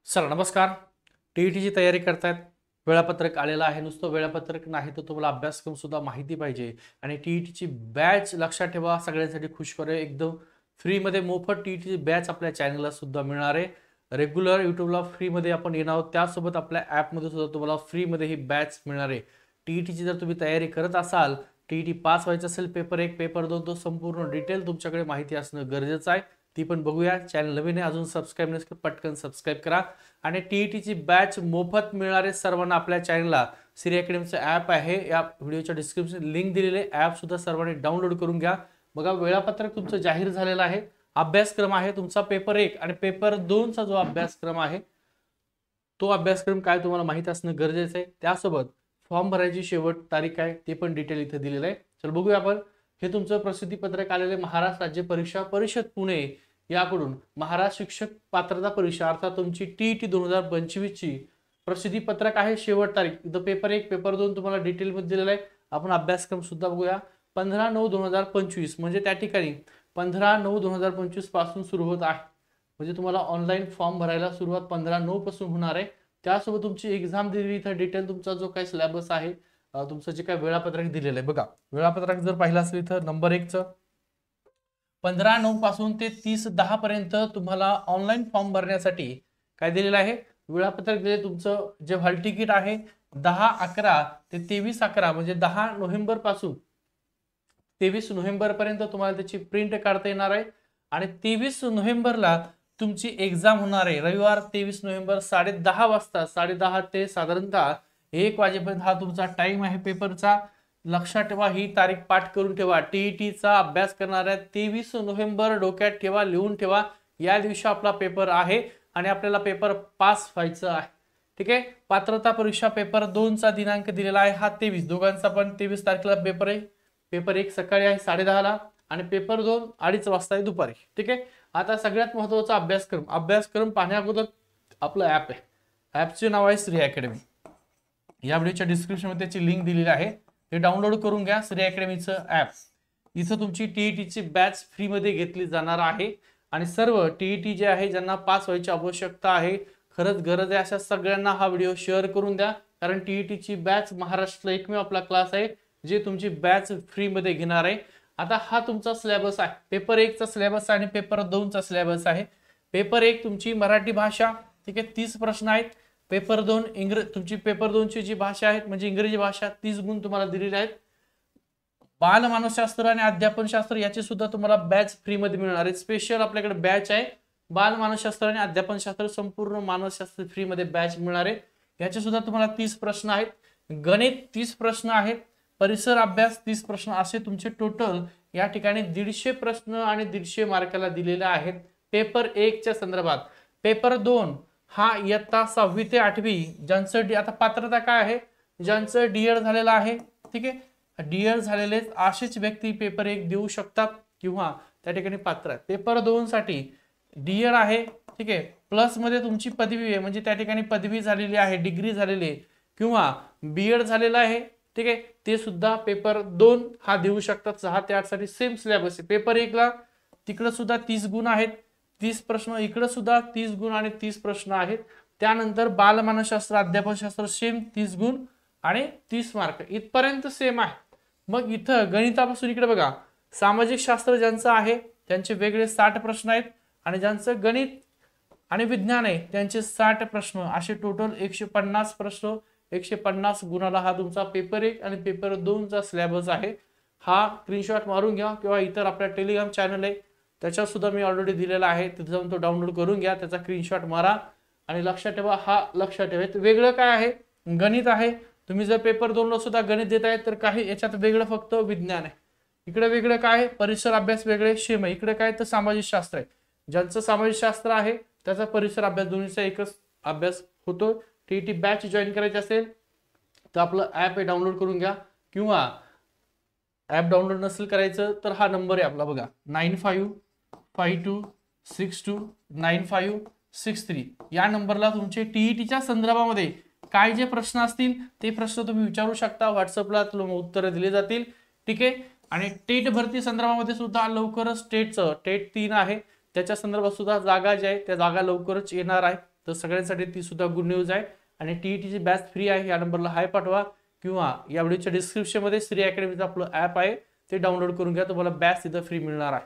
Sir नमस्कार. टीईटीची तयारी करतायत. वेळापत्रक आलेलं आहे. नुसतं वेळापत्रक नाही तर तुम्हाला अभ्यासक्रम सुद्धा माहिती पाहिजे आणि टीईटीची बॅच लक्षात ठेवा. सगळ्यांसाठी खुशखबर आहे. एकदम फ्रीमध्ये मोफत टीईटीची बॅच आपल्या चॅनलला सुद्धा मिळणार आहे. रेग्युलर यूट्यूबला फ्रीमध्ये आपण येणार आहोत. त्यासोबत आपल्या ॲपमध्ये सुद्धा तुम्हाला फ्रीमध्ये ही बॅच मिळणार आहे. टीईटीची जर तुम्ही तयारी करत असाल, टीईटी पास व्हायचं असेल, पेपर 1 पेपर 2 तो संपूर्ण डिटेल तुमच्याकडे माहिती असणं गरजेचं आहे. ती पण बघूया. चॅनल नवीन आहे, अजून सबस्क्राईब नसेल पटकन सबस्क्राईब करा. आणि टीईटीची बॅच मोफत मिळणारे सर्वांना आपल्या चॅनलला सिरी अकॅडमीचं ॲप आहे. या व्हिडिओच्या डिस्क्रिप्शन लिंक दिलेली आहे. ॲप सुद्धा सर्वांनी डाउनलोड करून घ्या. बघा वेळापत्रक तुमचं जाहीर झालेलं आहे. अभ्यासक्रम आहे तुमचा पेपर 1 आणि पेपर 2 चा जो अभ्यासक्रम आहे तो अभ्यासक्रम काय तुम्हाला माहिती असणं गरजेचं आहे. त्यासोबत फॉर्म भरायची शेवट तारीख आहे ते पण डिटेल इथे दिलेलं आहे. चल बघूया आपण. हे तुमचं प्रसिद्धी पत्रक आलेले महाराष्ट्र राज्य परीक्षा परिषद पुणे याकडून महाराष्ट्र शिक्षक पात्रता परीक्षा अर्थात तुमची टीईटी 2025 ची प्रसिद्धी पत्रक आहे. शेवट तारीख इथं पेपर 1 पेपर 2 तुम्हाला डिटेल मध्ये दिलेला आहे. आपण अभ्यासक्रम सुद्धा बघूया. 15/9/2025 म्हणजे त्या ठिकाणी 15/9/2025 पासून सुरू होत आहे. म्हणजे तुम्हाला ऑनलाईन फॉर्म भरायला सुरुवात 15/9 पासून होणार आहे. त्यासोबत तुमची एक्झाम दिलेली इथं डिटेल तुमचा जो काही सिलेबस आहे, तुमचं जे काही वेळापत्रक दिलेलं आहे बघा. वेळापत्रक जर पाहिलं असेल तर नंबर 1 चं 15/9 पासून ते 30/10 पर्यंत तुम्हाला ऑनलाईन फॉर्म भरण्यासाठी काय दिलेलं आहे, वेळापत्रक दिले. तुमचं जे हॉल तिकीट आहे 10/11 ते 23/11 म्हणजे 10 नोव्हेंबर पासून 23 नोव्हेंबर पर्यंत तुम्हाला त्याची प्रिंट काढता येणार आहे. आणि 23 नोव्हेंबरला तुमची एक्झाम होणार आहे. रविवार 23 नोव्हेंबर 10:30 वाजता 10:30 ते साधारणतः 1 वाजेपर्यंत हा तुमचा टाइम आहे पेपरचा. लक्षात ठेवा, ही तारीख पाठ करून ठेवा. टीईटीचा अभ्यास करणाऱ्या 23 नोव्हेंबर डोक्यात ठेवा, लिहून ठेवा. या दिवशी आपला पेपर आहे आणि आपल्याला पेपर पास व्हायचं आहे. ठीक आहे. पात्रता परीक्षा पेपर 2 चा दिनांक दिलेला आहे हा 23. दोघांचा पण 23 तारखेला पेपर आहे. पेपर 1 सकाळी आहे 10:30 ला आणि पेपर 2 2:30 वाजता आहे दुपारी. ठीक आहे. आता सगळ्यात महत्त्वाचा अभ्यासक्रम पाहण्या अगोदर आपलं ॲप आहे. ॲपचे नाव आहे श्री अकॅडमी. या व्हिडिओच्या डिस्क्रिप्शन मध्ये त्याची लिंक दिलेली आहे. ते डाउनलोड करून घ्या श्री अकॅडमीचं ॲप. इथं तुमची टीईटीची बॅच फ्रीमध्ये घेतली जाणार आहे आणि सर्व टीईटी जे आहे ज्यांना पास व्हायची आवश्यकता आहे, खरंच गरज आहे अशा सगळ्यांना हा व्हिडिओ शेअर करून द्या. कारण टीईटीची बॅच महाराष्ट्रातला एकमेव आपला क्लास आहे जे तुमची बॅच फ्रीमध्ये घेणार आहे. आता हा तुमचा सिलेबस आहे. पेपर 1 चा सिलेबस आणि पेपर 2 चा सिलेबस आहे. पेपर 1 तुमची मराठी भाषा, ठीक आहे, 30 प्रश्न आहेत. पेपर 2 तुमची पेपर 2 ची जी भाषा आहे म्हणजे इंग्रजी भाषा 30 गुण तुम्हाला दिलेले आहेत. बाल मानसशास्त्र आणि अध्यापनशास्त्र याचे सुद्धा तुम्हाला बॅच फ्रीमध्ये मिळणार आहे. स्पेशल आपल्याकडे बॅच आहे बाल मानसशास्त्र आणि अध्यापनशास्त्र, संपूर्ण मानसशास्त्र फ्रीमध्ये बॅच मिळणार आहे. याचे सुद्धा तुम्हाला 30 प्रश्न आहेत. गणित 30 प्रश्न आहेत. परिसर अभ्यास 30 प्रश्न, असे तुमचे टोटल या ठिकाणी 150 प्रश्न आणि 150 मार्काला दिलेले आहेत पेपर 1 च्या संदर्भात. पेपर 2 हा इयत्ता 6वी ते 8वी ज्यांचं आता पात्रता काय आहे, ज्यांचं डीएड झालेलं आहे, ठीक आहे, डीएड झालेले असेच व्यक्ती पेपर 1 देऊ शकतात किंवा त्या ठिकाणी पात्र आहेत. पेपर 2 साठी डीएड आहे, ठीक आहे, प्लस मध्ये तुमची पदवी आहे म्हणजे त्या ठिकाणी पदवी झालेली आहे, डिग्री झालेली आहे किंवा बीएड झालेला आहे, ठीक आहे, ते सुद्धा पेपर 2 हा देऊ शकतात. 6 ते 8 साठी सेम सिलेबस आहे. पेपर 1 ला तिकडे सुद्धा 30 गुण आहेत, 30 प्रश्न, इकडे सुद्धा 30 गुण आणि 30 प्रश्न आहेत. त्यानंतर बालमानसशास्त्र अध्यापनशास्त्र सेम 30 गुण आणि 30 मार्क इथपर्यंत सेम आहे. मग इथं गणितापासून इकडे बघा, सामाजिक शास्त्र ज्यांचं आहे त्यांचे वेगळे 60 प्रश्न आहेत आणि ज्यांचं गणित आणि विज्ञान आहे त्यांचे 60 प्रश्न, असे टोटल 150 प्रश्न. 150 गुणाला हा तुमचा पेपर 1 आणि पेपर 2 चा सिलेबस आहे. हा स्क्रीनशॉट मारून घ्या किंवा इतर आपल्या टेलिग्राम चॅनल आहे त्याच्यात सुद्धा मी ऑलरेडी दिलेला आहे, तिथे जाऊन तो डाउनलोड करून घ्या, त्याचा स्क्रीनशॉट मारा आणि लक्षात ठेवा. हा लक्षात ठेवा. वेगळं काय आहे, गणित आहे. तुम्ही जर पेपर 2 ला सुद्धा गणित देत आहे तर काही याच्यात वेगळं फक्त विज्ञान आहे. इकडे वेगळं काय आहे, परिसर अभ्यास वेगळे सेम आहे. इकडे काय तर सामाजिक शास्त्र आहे. ज्यांचं सामाजिक शास्त्र आहे त्याचा परिसर अभ्यास दोन्हीचा एकच अभ्यास होतो. टीईटी बॅच जॉईन करायची असेल तर आपलं ॲप आहे डाउनलोड करून घ्या किंवा ॲप डाउनलोड नसेल करायचं तर हा नंबर आहे आपला बघा 9552629563 या नंबरला तुमचे टीईटीच्या संदर्भामध्ये काय जे प्रश्न असतील ते प्रश्न तुम्ही विचारू शकता. व्हॉट्सअपला तुम्हाला उत्तरं दिली जातील. ठीक आहे. आणि टेट भरती संदर्भामध्ये सुद्धा लवकरच टेट 3 आहे त्याच्या संदर्भात सुद्धा जागा ज्या आहेत त्या जागा लवकरच येणार आहे. तर सगळ्यांसाठी ती सुद्धा गुड न्यूज आहे. आणि टीईटीची बॅच फ्री आहे. या नंबरला हाय पाठवा किंवा या व्हिडिओच्या डिस्क्रिप्शनमध्ये श्री अकॅडमीचं आपलं ॲप आहे, ते डाउनलोड करून घ्या. तुम्हाला बॅच तिथं फ्री मिळणार आहे.